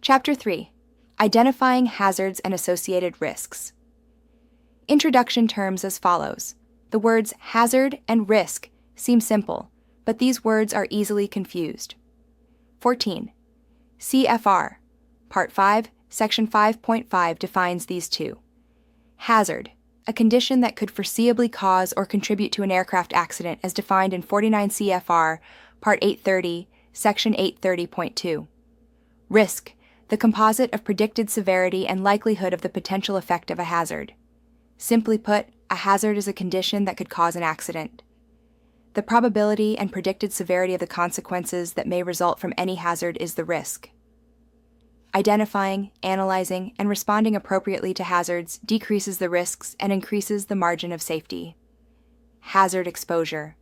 Chapter 3. Identifying Hazards and Associated Risks. Introduction terms as follows. The words hazard and risk seem simple, but these words are easily confused. 14. CFR, Part 5, Section 5.5 defines these two. Hazard, a condition that could foreseeably cause or contribute to an aircraft accident as defined in 49 CFR, Part 830, Section 830.2. Risk, the composite of predicted severity and likelihood of the potential effect of a hazard. Simply put, a hazard is a condition that could cause an accident. The probability and predicted severity of the consequences that may result from any hazard is the risk. Identifying, analyzing, and responding appropriately to hazards decreases the risks and increases the margin of safety. Hazard exposure.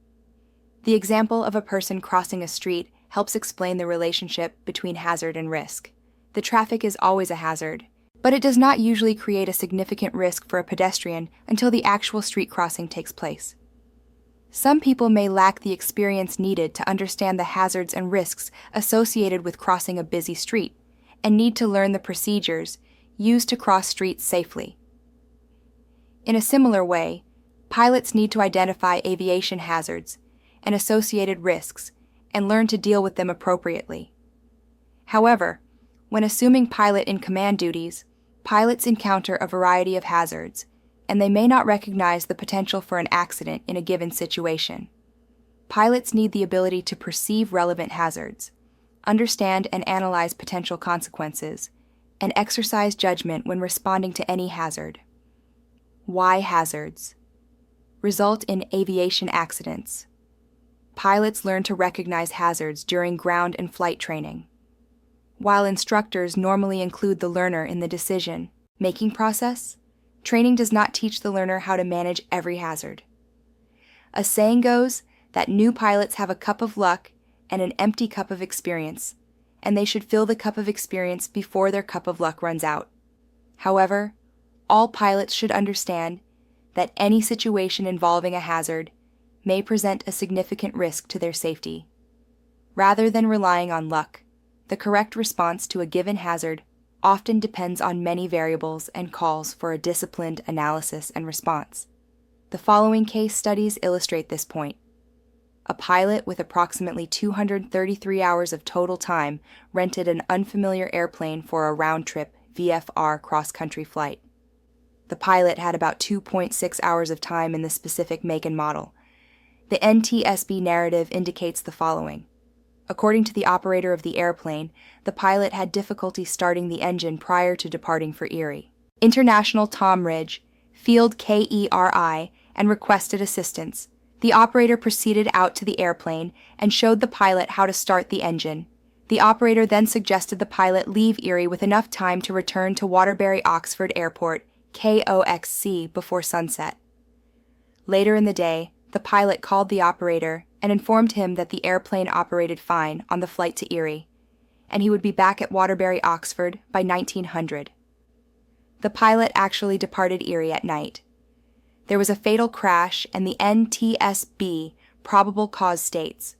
The example of a person crossing a street helps explain the relationship between hazard and risk. The traffic is always a hazard, but it does not usually create a significant risk for a pedestrian until the actual street crossing takes place. Some people may lack the experience needed to understand the hazards and risks associated with crossing a busy street, and need to learn the procedures used to cross streets safely. In a similar way, pilots need to identify aviation hazards and associated risks and learn to deal with them appropriately. However, when assuming pilot in command duties, pilots encounter a variety of hazards, and they may not recognize the potential for an accident in a given situation. Pilots need the ability to perceive relevant hazards, understand and analyze potential consequences, and exercise judgment when responding to any hazard. Why hazards? Result in aviation accidents. Pilots learn to recognize hazards during ground and flight training. While instructors normally include the learner in the decision-making process, training does not teach the learner how to manage every hazard. A saying goes that new pilots have a cup of luck and an empty cup of experience, and they should fill the cup of experience before their cup of luck runs out. However, all pilots should understand that any situation involving a hazard may present a significant risk to their safety. Rather than relying on luck, the correct response to a given hazard often depends on many variables and calls for a disciplined analysis and response. The following case studies illustrate this point. A pilot with approximately 233 hours of total time rented an unfamiliar airplane for a round-trip VFR cross-country flight. The pilot had about 2.6 hours of time in the specific make and model. The NTSB narrative indicates the following. According to the operator of the airplane, the pilot had difficulty starting the engine prior to departing for Erie. International Tom Ridge, Field KERI, and requested assistance. The operator proceeded out to the airplane and showed the pilot how to start the engine. The operator then suggested the pilot leave Erie with enough time to return to Waterbury-Oxford Airport, KOXC, before sunset. Later in the day, the pilot called the operator and informed him that the airplane operated fine on the flight to Erie, and he would be back at Waterbury-Oxford by 1900. The pilot actually departed Erie at night. There was a fatal crash, and the NTSB probable cause states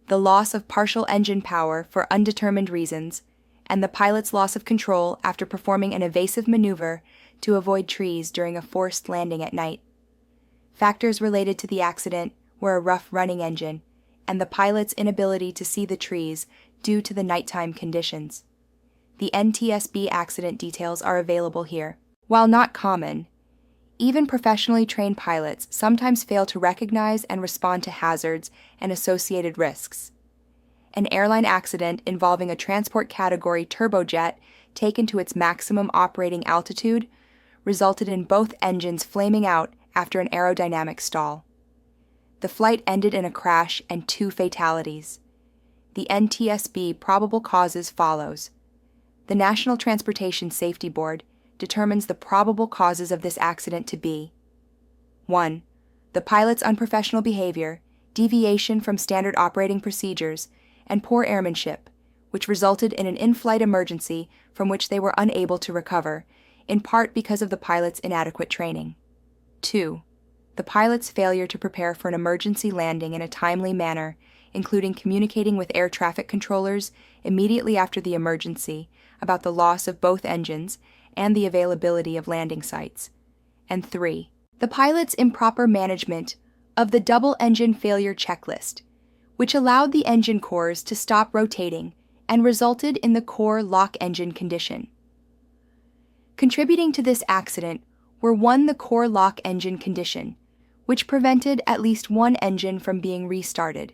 the loss of partial engine power for undetermined reasons, and the pilot's loss of control after performing an evasive maneuver to avoid trees during a forced landing at night. Factors related to the accident were a rough running engine and the pilot's inability to see the trees due to the nighttime conditions. The NTSB accident details are available here. While not common, even professionally trained pilots sometimes fail to recognize and respond to hazards and associated risks. An airline accident involving a transport category turbojet taken to its maximum operating altitude resulted in both engines flaming out after an aerodynamic stall. The flight ended in a crash and 2 fatalities. The NTSB probable causes follows. The National Transportation Safety Board determines the probable causes of this accident to be 1. The pilot's unprofessional behavior, deviation from standard operating procedures, and poor airmanship, which resulted in an in-flight emergency from which they were unable to recover, in part because of the pilot's inadequate training. 2. The pilot's failure to prepare for an emergency landing in a timely manner including communicating with air traffic controllers immediately after the emergency about the loss of both engines and the availability of landing sites. And 3. The pilot's improper management of the double engine failure checklist, which allowed the engine cores to stop rotating and resulted in the core lock engine condition. Contributing to this accident were 1. The core lock engine condition, which prevented at least one engine from being restarted,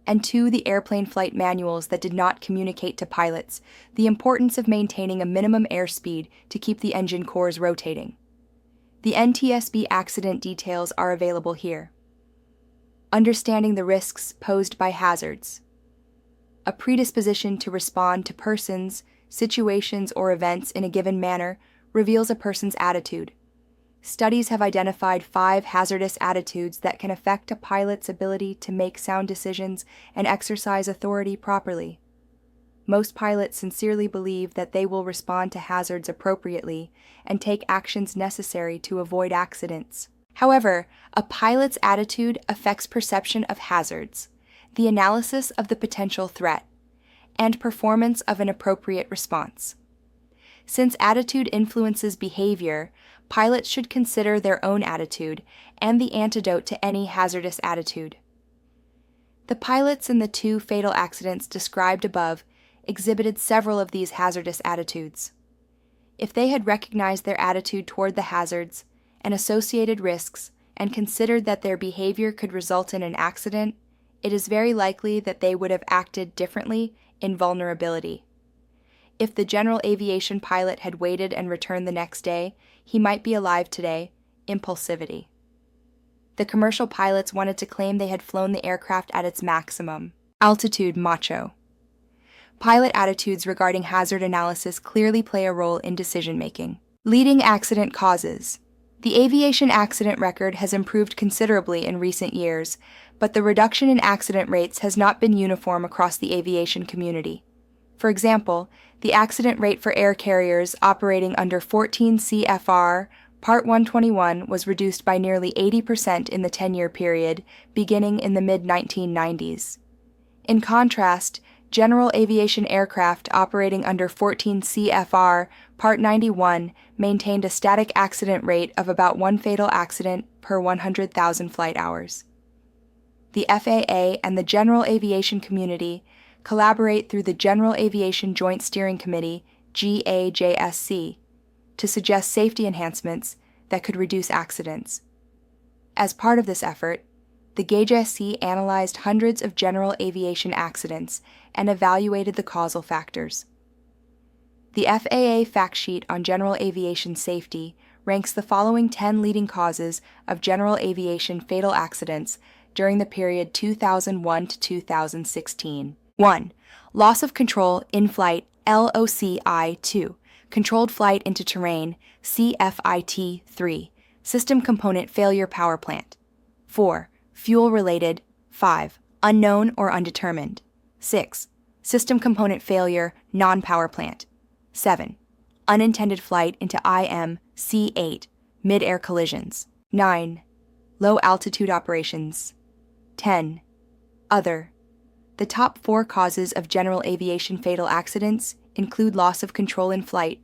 and 2. The airplane flight manuals that did not communicate to pilots the importance of maintaining a minimum airspeed to keep the engine cores rotating. The NTSB accident details are available here. Understanding the risks posed by hazards. A predisposition to respond to persons, situations, or events in a given manner reveals a person's attitude. Studies have identified 5 hazardous attitudes that can affect a pilot's ability to make sound decisions and exercise authority properly. Most pilots sincerely believe that they will respond to hazards appropriately and take actions necessary to avoid accidents. However, a pilot's attitude affects perception of hazards, the analysis of the potential threat, and performance of an appropriate response. Since attitude influences behavior, pilots should consider their own attitude and the antidote to any hazardous attitude. The pilots in the 2 fatal accidents described above exhibited several of these hazardous attitudes. If they had recognized their attitude toward the hazards and associated risks and considered that their behavior could result in an accident, it is very likely that they would have acted differently in vulnerability. If the general aviation pilot had waited and returned the next day, he might be alive today. Impulsivity. The commercial pilots wanted to claim they had flown the aircraft at its maximum altitude. Macho. Pilot attitudes regarding hazard analysis clearly play a role in decision-making. Leading accident causes. The aviation accident record has improved considerably in recent years, but the reduction in accident rates has not been uniform across the aviation community. For example, the accident rate for air carriers operating under 14 CFR Part 121 was reduced by nearly 80% in the 10-year period, beginning in the mid-1990s. In contrast, general aviation aircraft operating under 14 CFR Part 91 maintained a static accident rate of about 1 fatal accident per 100,000 flight hours. The FAA and the general aviation community collaborate through the General Aviation Joint Steering Committee, GAJSC, to suggest safety enhancements that could reduce accidents. As part of this effort, the GAJSC analyzed hundreds of general aviation accidents and evaluated the causal factors. The FAA fact sheet on general aviation safety ranks the following 10 leading causes of general aviation fatal accidents during the period 2001 to 2016. 1. Loss of control in flight, LOCI. 2. Controlled flight into terrain, CFIT. 3. System component failure power plant. 4. Fuel-related. 5. Unknown or undetermined. 6. System component failure, non-power plant. 7. Unintended flight into IMC-8, mid-air collisions. 9. Low-altitude operations. 10. Other. The top 4 causes of general aviation fatal accidents include loss of control in flight,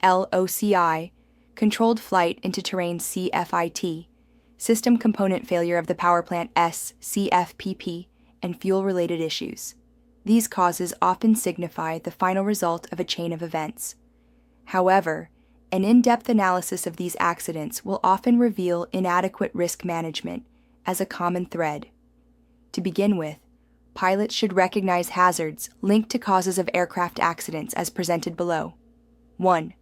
LOCI, controlled flight into terrain, CFIT, system component failure of the power plant, CFPP, and fuel-related issues. These causes often signify the final result of a chain of events. However, an in-depth analysis of these accidents will often reveal inadequate risk management as a common thread. To begin with, pilots should recognize hazards linked to causes of aircraft accidents as presented below. 1.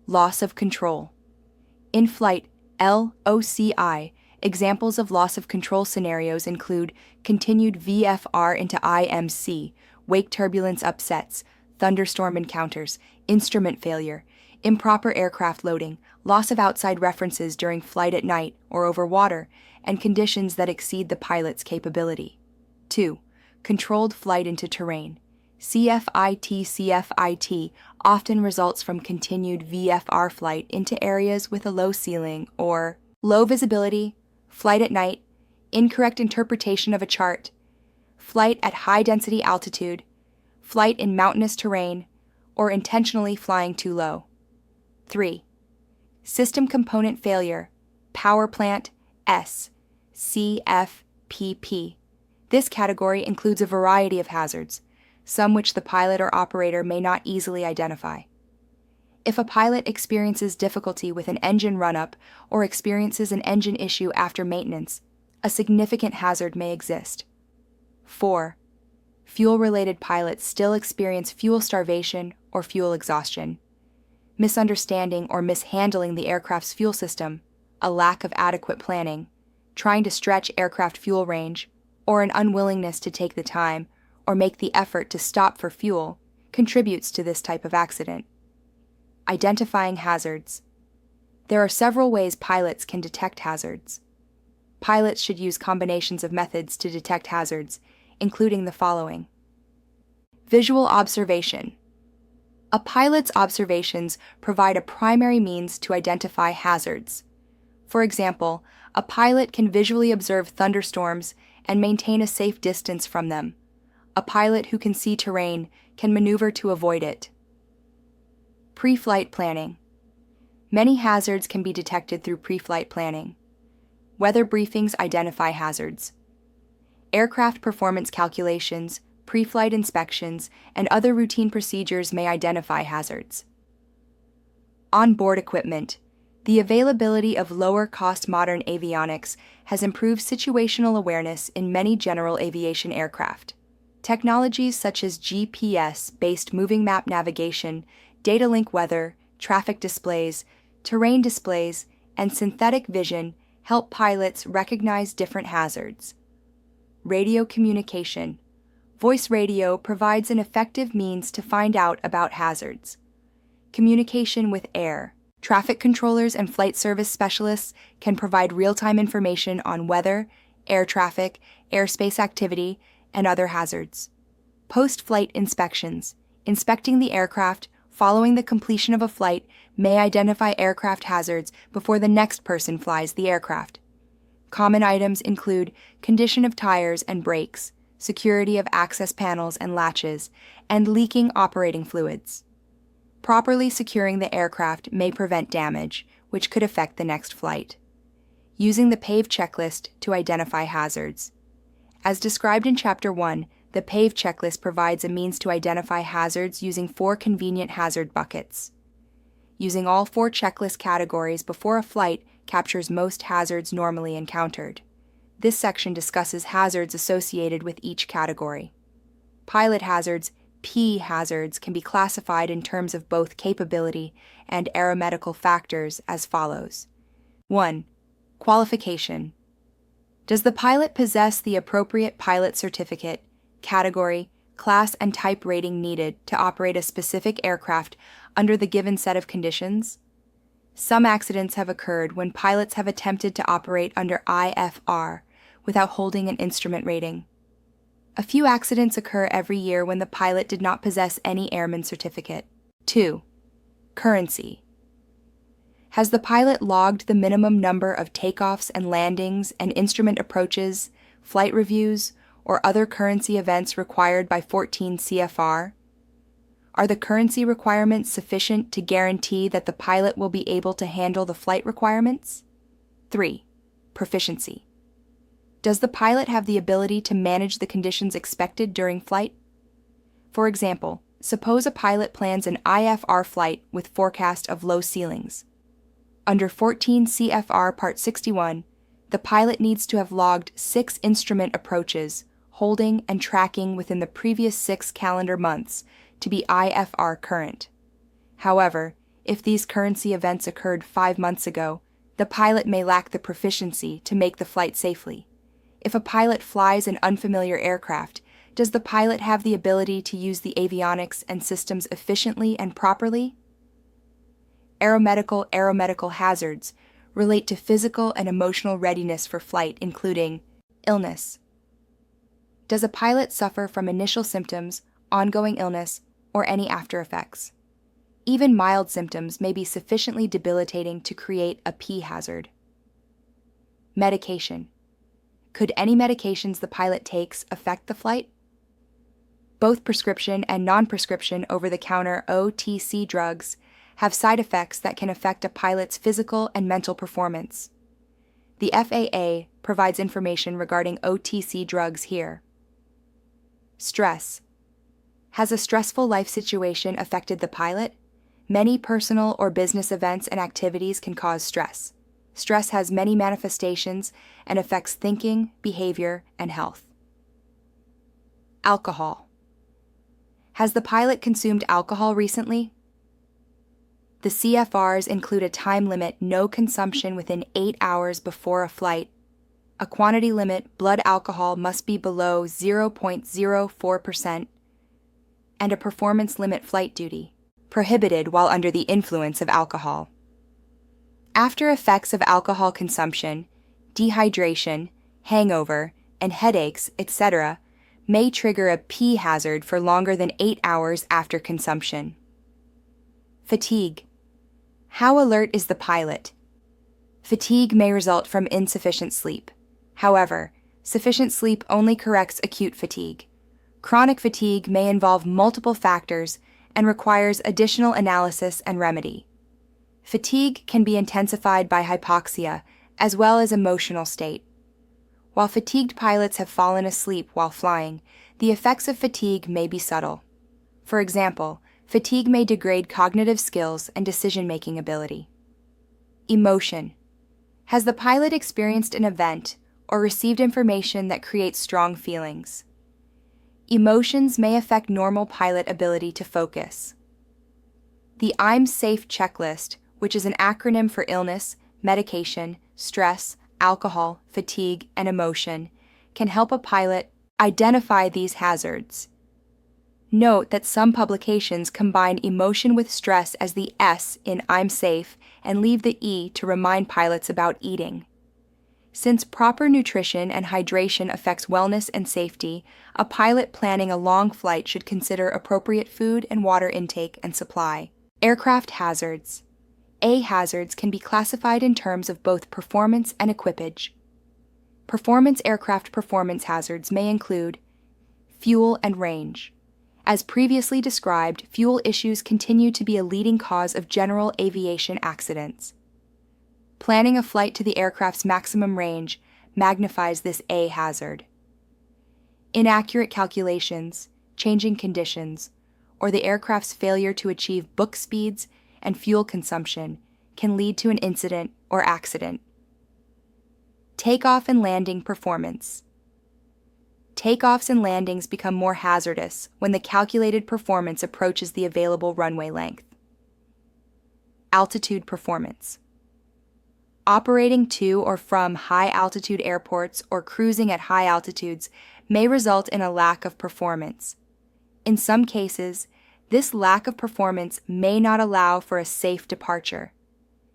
Loss of control. In flight, LOCI, examples of loss of control scenarios include continued VFR into IMC, wake turbulence upsets, thunderstorm encounters, instrument failure, improper aircraft loading, loss of outside references during flight at night or over water, and conditions that exceed the pilot's capability. 2. Controlled flight into terrain. CFIT often results from continued VFR flight into areas with a low ceiling or low visibility, flight at night, incorrect interpretation of a chart, flight at high-density altitude, flight in mountainous terrain, or intentionally flying too low. 3. System component failure, power plant S, CFPP. This category includes a variety of hazards, some which the pilot or operator may not easily identify. If a pilot experiences difficulty with an engine run-up or experiences an engine issue after maintenance, a significant hazard may exist. 4. Fuel-related pilots still experience fuel starvation or fuel exhaustion. Misunderstanding or mishandling the aircraft's fuel system, a lack of adequate planning, trying to stretch aircraft fuel range, or an unwillingness to take the time or make the effort to stop for fuel contributes to this type of accident. Identifying hazards. There are several ways pilots can detect hazards. Pilots should use combinations of methods to detect hazards, including the following. Visual observation. A pilot's observations provide a primary means to identify hazards. For example, a pilot can visually observe thunderstorms and maintain a safe distance from them. A pilot who can see terrain can maneuver to avoid it. Pre-flight planning. Many hazards can be detected through pre-flight planning. Weather briefings identify hazards. Aircraft performance calculations, pre-flight inspections, and other routine procedures may identify hazards. On-board equipment. The availability of lower-cost modern avionics has improved situational awareness in many general aviation aircraft. Technologies such as GPS-based moving map navigation, data link weather, traffic displays, terrain displays, and synthetic vision help pilots recognize different hazards. Radio communication. Voice radio provides an effective means to find out about hazards. Communication with air. Traffic controllers and flight service specialists can provide real-time information on weather, air traffic, airspace activity, and other hazards. Post-flight inspections. Inspecting the aircraft following the completion of a flight may identify aircraft hazards before the next person flies the aircraft. Common items include condition of tires and brakes, security of access panels and latches, and leaking operating fluids. Properly securing the aircraft may prevent damage, which could affect the next flight. Using the PAVE checklist to identify hazards. As described in Chapter 1, the PAVE checklist provides a means to identify hazards using 4 convenient hazard buckets. Using all 4 checklist categories before a flight captures most hazards normally encountered. This section discusses hazards associated with each category. Pilot hazards, P hazards, can be classified in terms of both capability and aeromedical factors as follows. 1. Qualification. Does the pilot possess the appropriate pilot certificate, category, class, and type rating needed to operate a specific aircraft under the given set of conditions? Some accidents have occurred when pilots have attempted to operate under IFR without holding an instrument rating. A few accidents occur every year when the pilot did not possess any airman certificate. 2. Currency. Has the pilot logged the minimum number of takeoffs and landings and instrument approaches, flight reviews, or other currency events required by 14 CFR? Are the currency requirements sufficient to guarantee that the pilot will be able to handle the flight requirements? 3. Proficiency. Does the pilot have the ability to manage the conditions expected during flight? For example, suppose a pilot plans an IFR flight with forecast of low ceilings. Under 14 CFR Part 61, the pilot needs to have logged 6 instrument approaches, holding and tracking within the previous 6 calendar months to be IFR current. However, if these currency events occurred 5 months ago, the pilot may lack the proficiency to make the flight safely. If a pilot flies an unfamiliar aircraft, does the pilot have the ability to use the avionics and systems efficiently and properly? Aeromedical hazards relate to physical and emotional readiness for flight, including illness. Does a pilot suffer from initial symptoms, ongoing illness, or any after effects? Even mild symptoms may be sufficiently debilitating to create a P hazard. Medication. Could any medications the pilot takes affect the flight? Both prescription and non-prescription over-the-counter OTC drugs have side effects that can affect a pilot's physical and mental performance. The FAA provides information regarding OTC drugs here. Stress. Has a stressful life situation affected the pilot? Many personal or business events and activities can cause stress. Stress has many manifestations and affects thinking, behavior, and health. Alcohol. Has the pilot consumed alcohol recently? The CFRs include a time limit: no consumption within 8 hours before a flight. A quantity limit: blood alcohol must be below 0.04%, and a performance limit: flight duty, prohibited while under the influence of alcohol. After effects of alcohol consumption, dehydration, hangover, and headaches, etc., may trigger a P hazard for longer than 8 hours after consumption. Fatigue. How alert is the pilot? Fatigue may result from insufficient sleep. However, sufficient sleep only corrects acute fatigue. Chronic fatigue may involve multiple factors and requires additional analysis and remedy. Fatigue can be intensified by hypoxia as well as emotional state. While fatigued pilots have fallen asleep while flying, the effects of fatigue may be subtle. For example, fatigue may degrade cognitive skills and decision-making ability. Emotion. Has the pilot experienced an event or received information that creates strong feelings? Emotions may affect normal pilot ability to focus. The I'm Safe checklist, which is an acronym for illness, medication, stress, alcohol, fatigue, and emotion, can help a pilot identify these hazards. Note that some publications combine emotion with stress as the S in I'm Safe and leave the E to remind pilots about eating. Since proper nutrition and hydration affects wellness and safety, a pilot planning a long flight should consider appropriate food and water intake and supply. Aircraft hazards. A hazards can be classified in terms of both performance and equipage. Performance aircraft performance hazards may include fuel and range. As previously described, fuel issues continue to be a leading cause of general aviation accidents. Planning a flight to the aircraft's maximum range magnifies this A hazard. Inaccurate calculations, changing conditions, or the aircraft's failure to achieve book speeds and fuel consumption can lead to an incident or accident. Takeoff and landing performance. Takeoffs and landings become more hazardous when the calculated performance approaches the available runway length. Altitude performance. Operating to or from high-altitude airports or cruising at high altitudes may result in a lack of performance. In some cases, this lack of performance may not allow for a safe departure.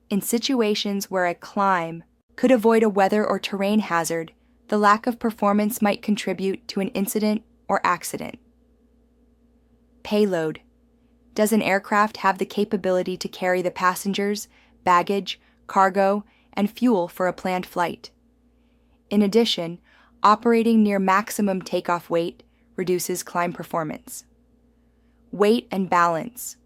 In situations where a climb could avoid a weather or terrain hazard, the lack of performance might contribute to an incident or accident. Payload. Does an aircraft have the capability to carry the passengers, baggage, cargo, and fuel for a planned flight? In addition, operating near maximum takeoff weight reduces climb performance. Weight and balance.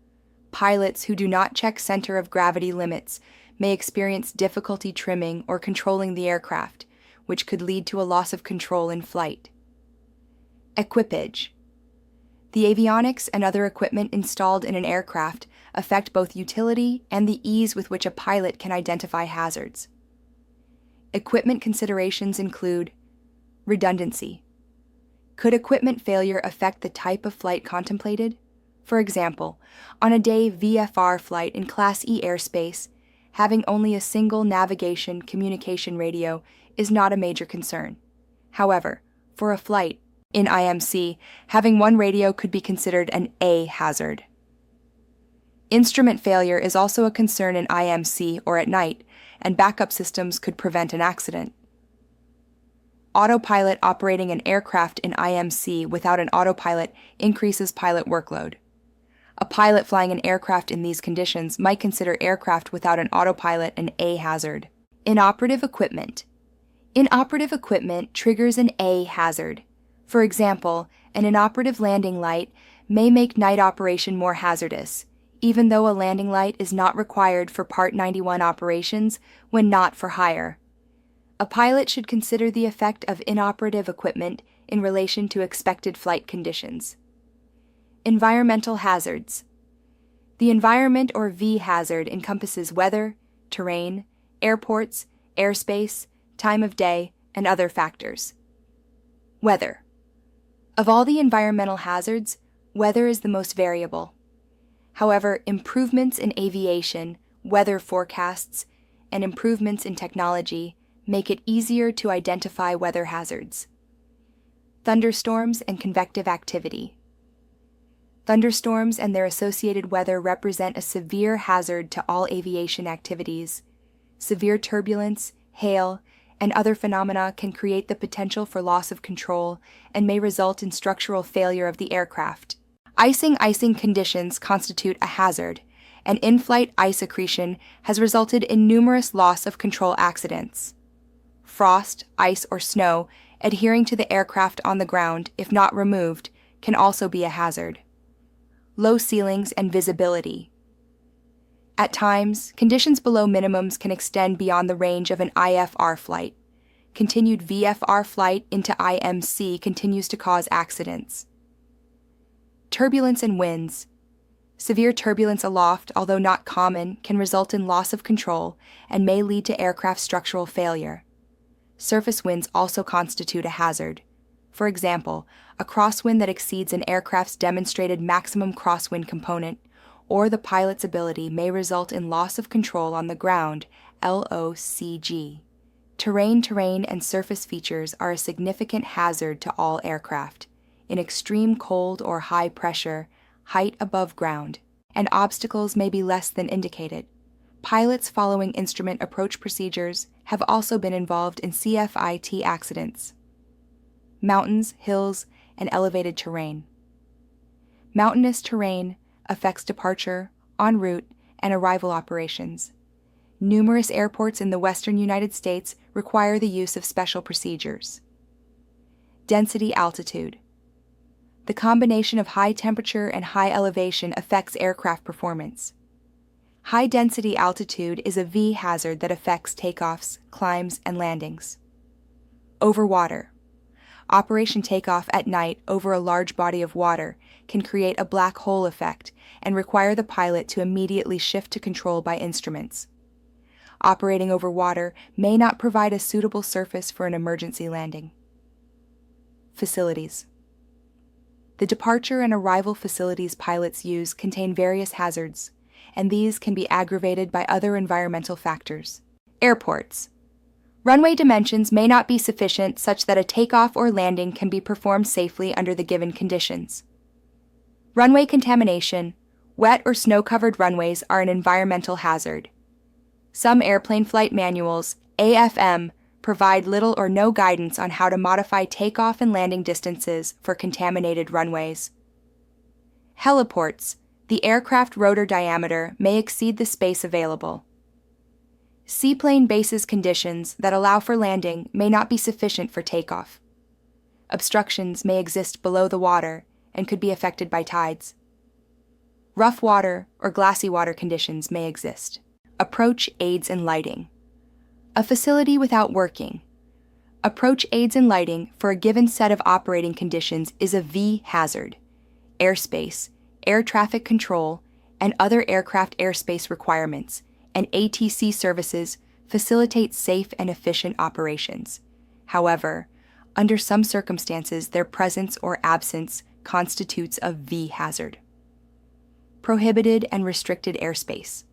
Pilots who do not check center of gravity limits may experience difficulty trimming or controlling the aircraft, which could lead to a loss of control in flight. Equipage. The avionics and other equipment installed in an aircraft affect both utility and the ease with which a pilot can identify hazards. Equipment considerations include redundancy. Could equipment failure affect the type of flight contemplated? For example, on a day VFR flight in Class E airspace, having only a single navigation communication radio is not a major concern. However, for a flight in IMC, having one radio could be considered an A hazard. Instrument failure is also a concern in IMC or at night, and backup systems could prevent an accident. Autopilot operating an aircraft in IMC without an autopilot increases pilot workload. A pilot flying an aircraft in these conditions might consider aircraft without an autopilot an A hazard. Inoperative equipment. Inoperative equipment triggers an A hazard. For example, an inoperative landing light may make night operation more hazardous, even though a landing light is not required for Part 91 operations when not for hire. A pilot should consider the effect of inoperative equipment in relation to expected flight conditions. Environmental hazards. The environment or V hazard encompasses weather, terrain, airports, airspace, time of day, and other factors. Weather. Of all the environmental hazards, weather is the most variable. However, improvements in aviation, weather forecasts, and improvements in technology make it easier to identify weather hazards. Thunderstorms and convective activity. Thunderstorms and their associated weather represent a severe hazard to all aviation activities. Severe turbulence, hail, and other phenomena can create the potential for loss of control and may result in structural failure of the aircraft. Icing conditions constitute a hazard, and in-flight ice accretion has resulted in numerous loss of control accidents. Frost, ice, or snow adhering to the aircraft on the ground, if not removed, can also be a hazard. Low ceilings and visibility. At times, conditions below minimums can extend beyond the range of an IFR flight. Continued VFR flight into IMC continues to cause accidents. Turbulence and winds. Severe turbulence aloft, although not common, can result in loss of control and may lead to aircraft structural failure. Surface winds also constitute a hazard. For example, a crosswind that exceeds an aircraft's demonstrated maximum crosswind component or the pilot's ability may result in loss of control on the ground, LOCG. Terrain and surface features are a significant hazard to all aircraft. In extreme cold or high pressure, height above ground, and obstacles may be less than indicated. Pilots following instrument approach procedures have also been involved in CFIT accidents. Mountains, hills, and elevated terrain. Mountainous terrain affects departure, en route, and arrival operations. Numerous airports in the western United States require the use of special procedures. Density altitude. The combination of high temperature and high elevation affects aircraft performance. High density altitude is a V hazard that affects takeoffs, climbs, and landings. Over water. Operation takeoff at night over a large body of water can create a black hole effect and require the pilot to immediately shift to control by instruments. Operating over water may not provide a suitable surface for an emergency landing. Facilities. The departure and arrival facilities pilots use contain various hazards, and these can be aggravated by other environmental factors. Airports. Runway dimensions may not be sufficient such that a takeoff or landing can be performed safely under the given conditions. Runway contamination. Wet or snow-covered runways are an environmental hazard. Some airplane flight manuals, AFM, provide little or no guidance on how to modify takeoff and landing distances for contaminated runways. Heliports. The aircraft rotor diameter may exceed the space available. Seaplane bases conditions that allow for landing may not be sufficient for takeoff. Obstructions may exist below the water and could be affected by tides. Rough water or glassy water conditions may exist. Approach aids and lighting. A facility without working. Approach aids and lighting for a given set of operating conditions is a V hazard. Airspace, air traffic control, and other aircraft airspace requirements, and ATC services facilitate safe and efficient operations. However, under some circumstances, their presence or absence constitutes a V hazard. Prohibited and restricted airspace.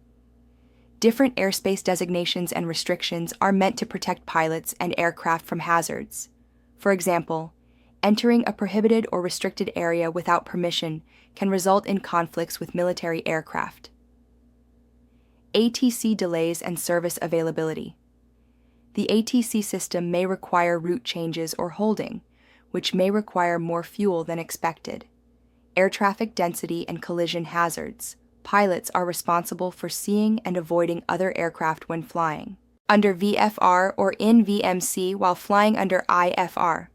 Different airspace designations and restrictions are meant to protect pilots and aircraft from hazards. For example, entering a prohibited or restricted area without permission can result in conflicts with military aircraft. ATC delays and service availability. The ATC system may require route changes or holding, which may require more fuel than expected. Air traffic density and collision hazards. Pilots are responsible for seeing and avoiding other aircraft when flying. under VFR or in VMC while flying under IFR.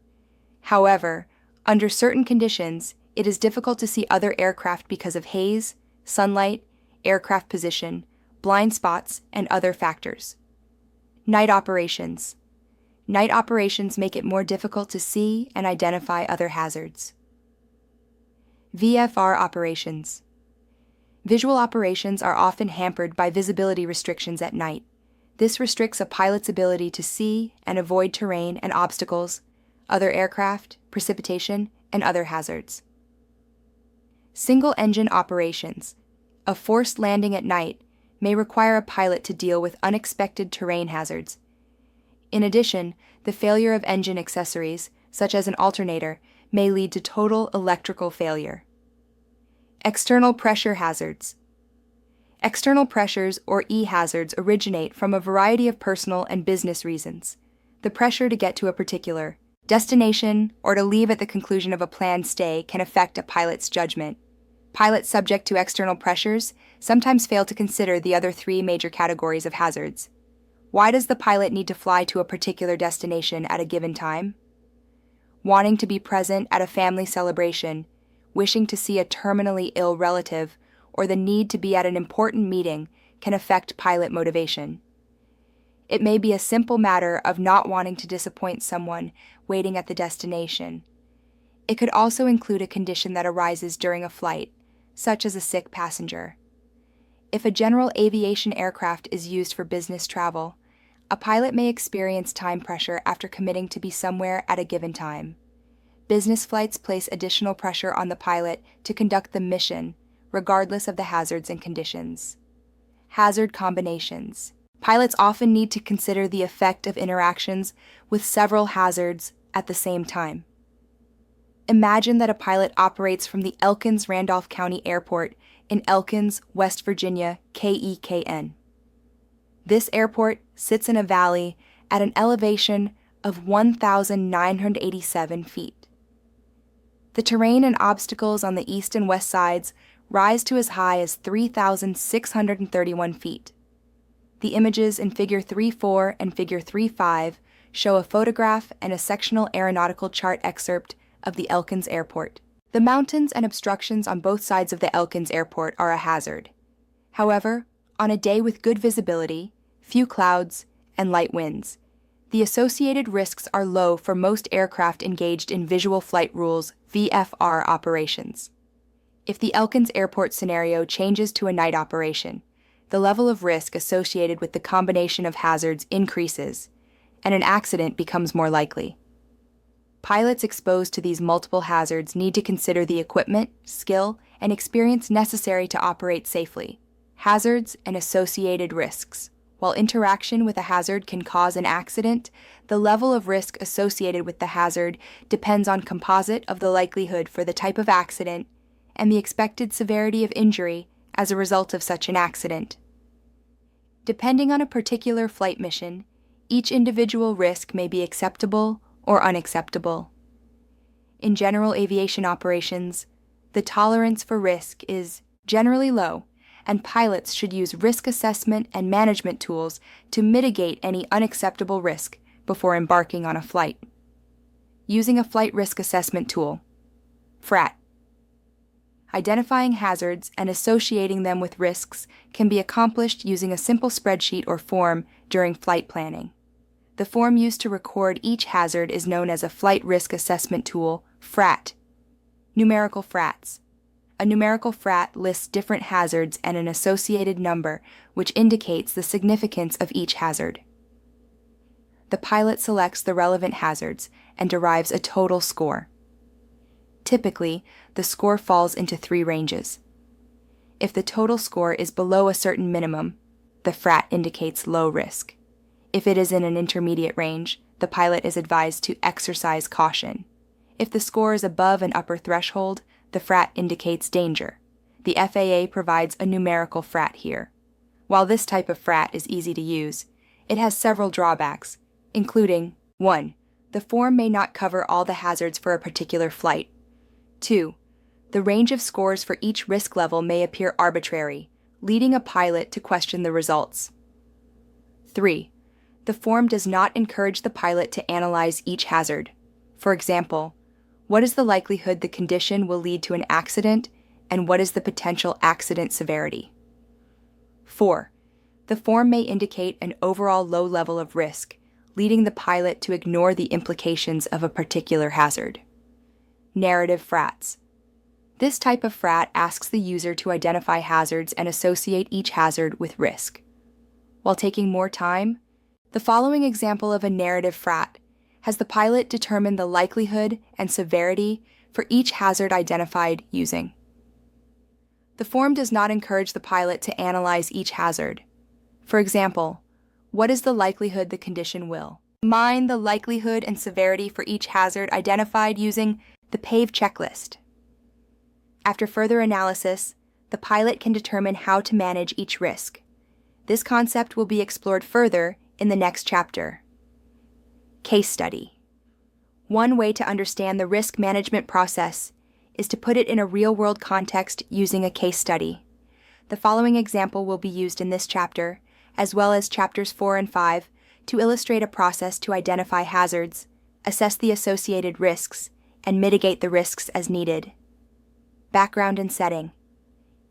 However, under certain conditions, it is difficult to see other aircraft because of haze, sunlight, aircraft position, blind spots, and other factors. Night operations. Night operations make it more difficult to see and identify other hazards. VFR operations. Visual operations are often hampered by visibility restrictions at night. This restricts a pilot's ability to see and avoid terrain and obstacles, other aircraft, precipitation, and other hazards. Single-engine operations. A forced landing at night may require a pilot to deal with unexpected terrain hazards. In addition, the failure of engine accessories, such as an alternator, may lead to total electrical failure. External pressure hazards. External pressures, or E-hazards, originate from a variety of personal and business reasons. The pressure to get to a particular destination or to leave at the conclusion of a planned stay can affect a pilot's judgment. Pilots subject to external pressures sometimes fail to consider the other three major categories of hazards. Why does the pilot need to fly to a particular destination at a given time? Wanting to be present at a family celebration, wishing to see a terminally ill relative, or the need to be at an important meeting can affect pilot motivation. It may be a simple matter of not wanting to disappoint someone waiting at the destination. It could also include a condition that arises during a flight, such as a sick passenger. If a general aviation aircraft is used for business travel, a pilot may experience time pressure after committing to be somewhere at a given time. Business flights place additional pressure on the pilot to conduct the mission, regardless of the hazards and conditions. Hazard combinations. Pilots often need to consider the effect of interactions with several hazards at the same time. Imagine that a pilot operates from the Elkins-Randolph County Airport in Elkins, West Virginia, KEKN. This airport sits in a valley at an elevation of 1,987 feet. The terrain and obstacles on the east and west sides rise to as high as 3,631 feet. The images in Figure 3.4 and Figure 3.5 show a photograph and a sectional aeronautical chart excerpt of the Elkins Airport. The mountains and obstructions on both sides of the Elkins Airport are a hazard. However, on a day with good visibility, few clouds, and light winds, the associated risks are low for most aircraft engaged in visual flight rules (VFR) operations. If the Elkins Airport scenario changes to a night operation, the level of risk associated with the combination of hazards increases, and an accident becomes more likely. Pilots exposed to these multiple hazards need to consider the equipment, skill, and experience necessary to operate safely. Hazards and associated risks. While interaction with a hazard can cause an accident, the level of risk associated with the hazard depends on composite of the likelihood for the type of accident and the expected severity of injury as a result of such an accident. Depending on a particular flight mission, each individual risk may be acceptable or unacceptable. In general aviation operations, the tolerance for risk is generally low, and pilots should use risk assessment and management tools to mitigate any unacceptable risk before embarking on a flight. Using a flight risk assessment tool. FRAT. Identifying hazards and associating them with risks can be accomplished using a simple spreadsheet or form during flight planning. The form used to record each hazard is known as a Flight Risk Assessment Tool, FRAT. Numerical FRATs. A numerical FRAT lists different hazards and an associated number, which indicates the significance of each hazard. The pilot selects the relevant hazards and derives a total score. Typically, the score falls into three ranges. If the total score is below a certain minimum, the FRAT indicates low risk. If it is in an intermediate range, the pilot is advised to exercise caution. If the score is above an upper threshold, the FRAT indicates danger. The FAA provides a numerical FRAT here. While this type of FRAT is easy to use, it has several drawbacks, including 1. The form may not cover all the hazards for a particular flight. 2. The range of scores for each risk level may appear arbitrary, leading a pilot to question the results. 3. The form does not encourage the pilot to analyze each hazard. For example, what is the likelihood the condition will lead to an accident, and what is the potential accident severity? 4. The form may indicate an overall low level of risk, leading the pilot to ignore the implications of a particular hazard. Narrative frats. This type of frat asks the user to identify hazards and associate each hazard with risk. While taking more time, the following example of a narrative frat has the pilot determine the likelihood and severity for each hazard identified using. The form does not encourage the pilot to analyze each hazard. For example, what is the likelihood the condition will? Determine the likelihood and severity for each hazard identified using the PAVE checklist. After further analysis, the pilot can determine how to manage each risk. This concept will be explored further in the next chapter. Case study. One way to understand the risk management process is to put it in a real-world context using a case study. The following example will be used in this chapter, as well as chapters 4 and 5, to illustrate a process to identify hazards, assess the associated risks, and mitigate the risks as needed. Background and setting.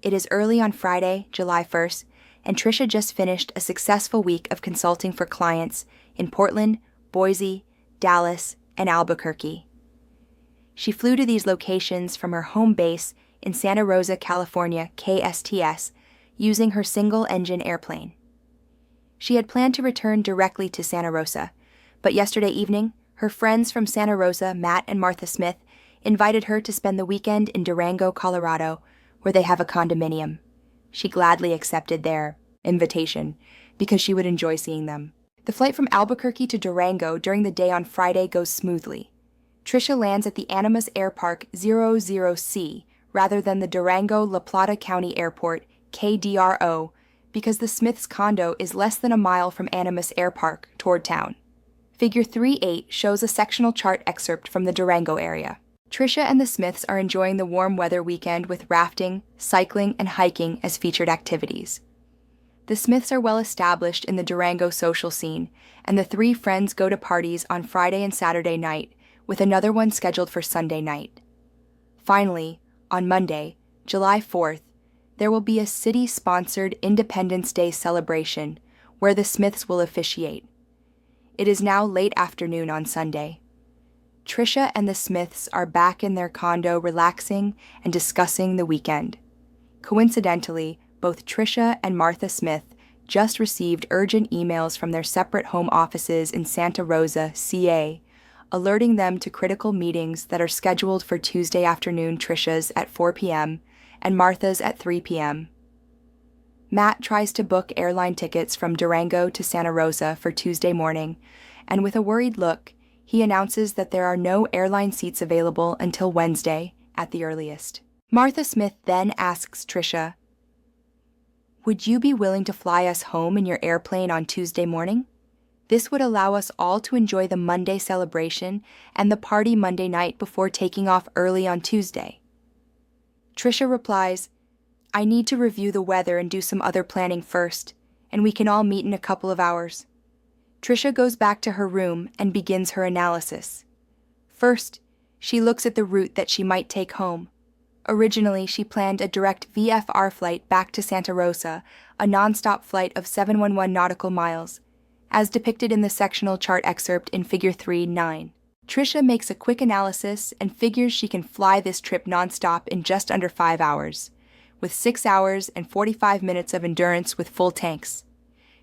It is early on Friday, July 1st, and Tricia just finished a successful week of consulting for clients in Portland, Boise, Dallas, and Albuquerque. She flew to these locations from her home base in Santa Rosa, California, KSTS, using her single-engine airplane. She had planned to return directly to Santa Rosa, but yesterday evening, her friends from Santa Rosa, Matt and Martha Smith, invited her to spend the weekend in Durango, Colorado, where they have a condominium. She gladly accepted their invitation because she would enjoy seeing them. The flight from Albuquerque to Durango during the day on Friday goes smoothly. Tricia lands at the Animas Air Park 00C rather than the Durango La Plata County Airport, KDRO, because the Smiths' condo is less than a mile from Animas Air Park toward town. Figure 3.8 shows a sectional chart excerpt from the Durango area. Tricia and the Smiths are enjoying the warm weather weekend with rafting, cycling, and hiking as featured activities. The Smiths are well established in the Durango social scene, and the three friends go to parties on Friday and Saturday night, with another one scheduled for Sunday night. Finally, on Monday, July 4th, there will be a city-sponsored Independence Day celebration where the Smiths will officiate. It is now late afternoon on Sunday. Tricia and the Smiths are back in their condo relaxing and discussing the weekend. Coincidentally, both Tricia and Martha Smith just received urgent emails from their separate home offices in Santa Rosa, CA, alerting them to critical meetings that are scheduled for Tuesday afternoon, Tricia's at 4 p.m. and Martha's at 3 p.m. Matt tries to book airline tickets from Durango to Santa Rosa for Tuesday morning, and with a worried look, he announces that there are no airline seats available until Wednesday at the earliest. Martha Smith then asks Tricia, "Would you be willing to fly us home in your airplane on Tuesday morning? This would allow us all to enjoy the Monday celebration and the party Monday night before taking off early on Tuesday." Tricia replies, "I need to review the weather and do some other planning first, and we can all meet in a couple of hours." Tricia goes back to her room and begins her analysis. First, she looks at the route that she might take home. Originally, she planned a direct VFR flight back to Santa Rosa, a nonstop flight of 711 nautical miles, as depicted in the sectional chart excerpt in Figure 3.9. Tricia makes a quick analysis and figures she can fly this trip nonstop in just under 5 hours, with 6 hours and 45 minutes of endurance with full tanks.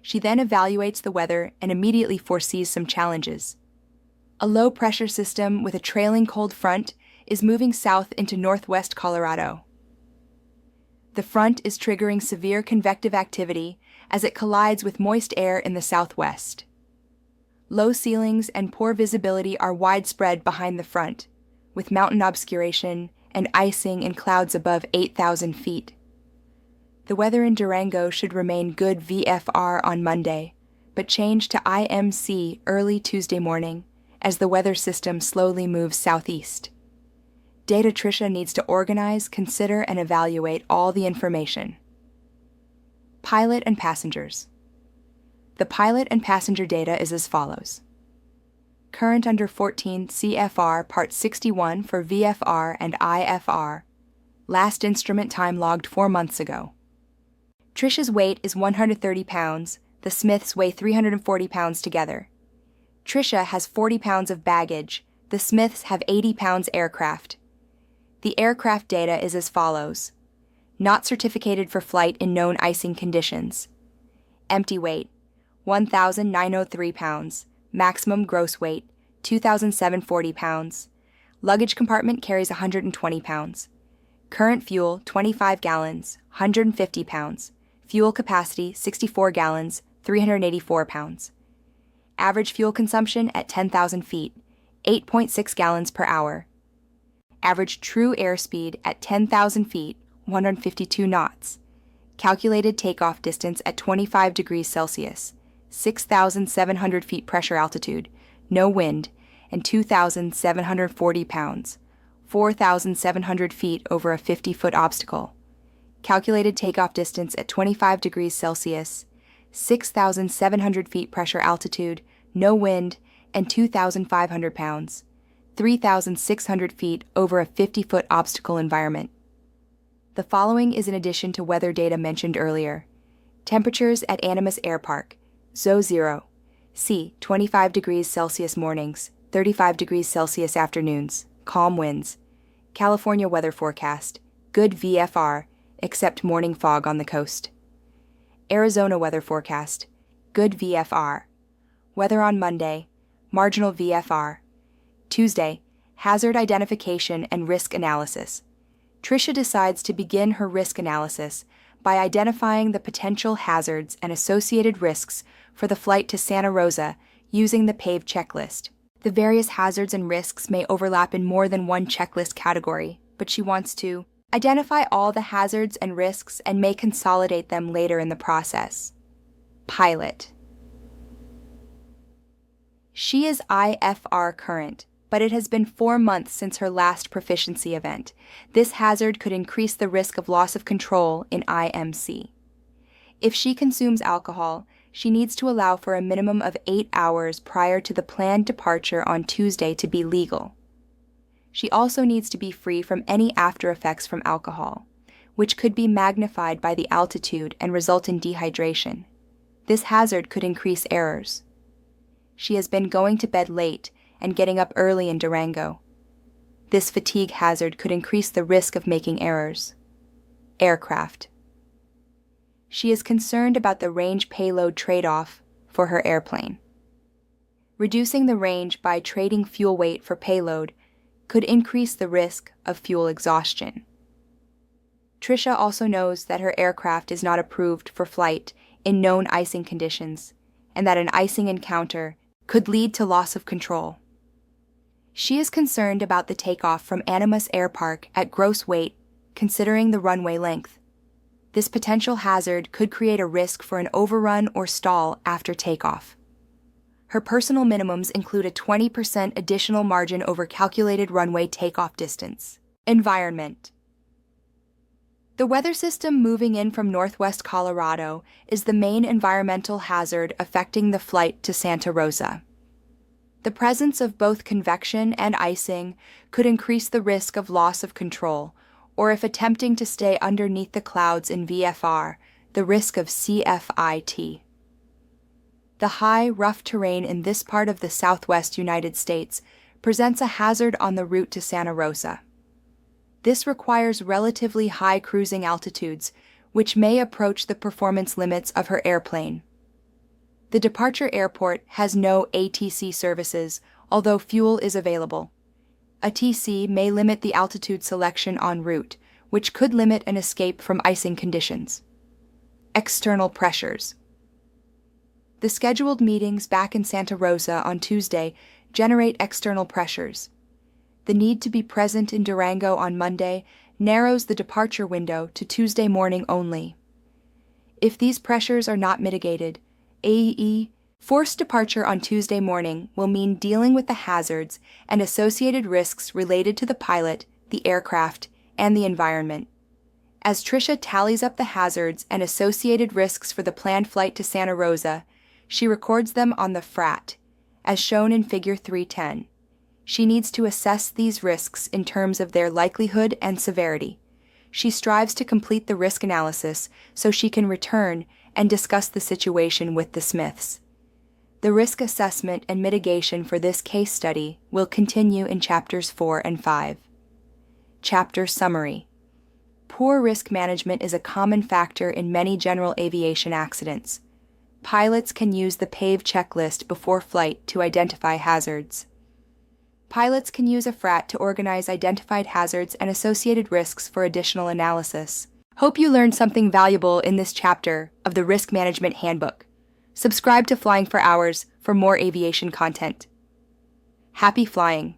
She then evaluates the weather and immediately foresees some challenges. A low-pressure system with a trailing cold front is moving south into northwest Colorado. The front is triggering severe convective activity as it collides with moist air in the southwest. Low ceilings and poor visibility are widespread behind the front, with mountain obscuration and icing in clouds above 8,000 feet. The weather in Durango should remain good VFR on Monday, but change to IMC early Tuesday morning as the weather system slowly moves southeast. Data Tricia needs to organize, consider, and evaluate all the information. Pilot and passengers. The pilot and passenger data is as follows. Current under 14 CFR Part 61 for VFR and IFR. Last instrument time logged 4 months ago. Trisha's weight is 130 pounds. The Smiths weigh 340 pounds together. Trisha has 40 pounds of baggage. The Smiths have 80 pounds aircraft. The aircraft data is as follows. Not certificated for flight in known icing conditions. Empty weight, 1,903 pounds. Maximum gross weight, 2,740 pounds. Luggage compartment carries 120 pounds. Current fuel, 25 gallons, 150 pounds. Fuel capacity, 64 gallons, 384 pounds. Average fuel consumption at 10,000 feet, 8.6 gallons per hour. Average true airspeed at 10,000 feet, 152 knots. Calculated takeoff distance at 25 degrees Celsius, 6,700 feet pressure altitude, no wind, and 2,740 pounds, 4,700 feet over a 50-foot obstacle. Calculated takeoff distance at 25 degrees Celsius, 6,700 feet pressure altitude, no wind, and 2,500 pounds, 3,600 feet over a 50-foot obstacle environment. The following is in addition to weather data mentioned earlier. Temperatures at Animas Air Park, ZO 0, C, 25 degrees Celsius mornings, 35 degrees Celsius afternoons, calm winds. California weather forecast, good VFR, except morning fog on the coast. Arizona weather forecast, good VFR. Weather on Monday, marginal VFR. Tuesday, hazard identification and risk analysis. Trisha decides to begin her risk analysis by identifying the potential hazards and associated risks for the flight to Santa Rosa using the PAVE checklist. The various hazards and risks may overlap in more than one checklist category, but she wants to identify all the hazards and risks and may consolidate them later in the process. Pilot. She is IFR current, but it has been 4 months since her last proficiency event. This hazard could increase the risk of loss of control in IMC. If she consumes alcohol, she needs to allow for a minimum of 8 hours prior to the planned departure on Tuesday to be legal. She also needs to be free from any after effects from alcohol, which could be magnified by the altitude and result in dehydration. This hazard could increase errors. She has been going to bed late and getting up early in Durango. This fatigue hazard could increase the risk of making errors. Aircraft. She is concerned about the range-payload trade-off for her airplane. Reducing the range by trading fuel weight for payload could increase the risk of fuel exhaustion. Trisha also knows that her aircraft is not approved for flight in known icing conditions, and that an icing encounter could lead to loss of control. She is concerned about the takeoff from Animas Air Park at gross weight, considering the runway length. This potential hazard could create a risk for an overrun or stall after takeoff. Her personal minimums include a 20% additional margin over calculated runway takeoff distance. Environment. The weather system moving in from northwest Colorado is the main environmental hazard affecting the flight to Santa Rosa. The presence of both convection and icing could increase the risk of loss of control, or if attempting to stay underneath the clouds in VFR, the risk of CFIT. The high, rough terrain in this part of the southwest United States presents a hazard on the route to Santa Rosa. This requires relatively high cruising altitudes, which may approach the performance limits of her airplane. The departure airport has no ATC services, although fuel is available. A TC may limit the altitude selection en route, which could limit an escape from icing conditions. External pressures. The scheduled meetings back in Santa Rosa on Tuesday generate external pressures. The need to be present in Durango on Monday narrows the departure window to Tuesday morning only. If these pressures are not mitigated, AE forced departure on Tuesday morning will mean dealing with the hazards and associated risks related to the pilot, the aircraft, and the environment. As Trisha tallies up the hazards and associated risks for the planned flight to Santa Rosa, She records them on the FRAT, as shown in Figure 310. She needs to assess these risks in terms of their likelihood and severity. She strives to complete the risk analysis so she can return and discuss the situation with the Smiths. The risk assessment and mitigation for this case study will continue in Chapters 4 and 5. Chapter Summary. Poor risk management is a common factor in many general aviation accidents. Pilots can use the PAVE checklist before flight to identify hazards. Pilots can use a FRAT to organize identified hazards and associated risks for additional analysis. Hope you learned something valuable in this chapter of the Risk Management Handbook. Subscribe to Flying for Hours for more aviation content. Happy flying!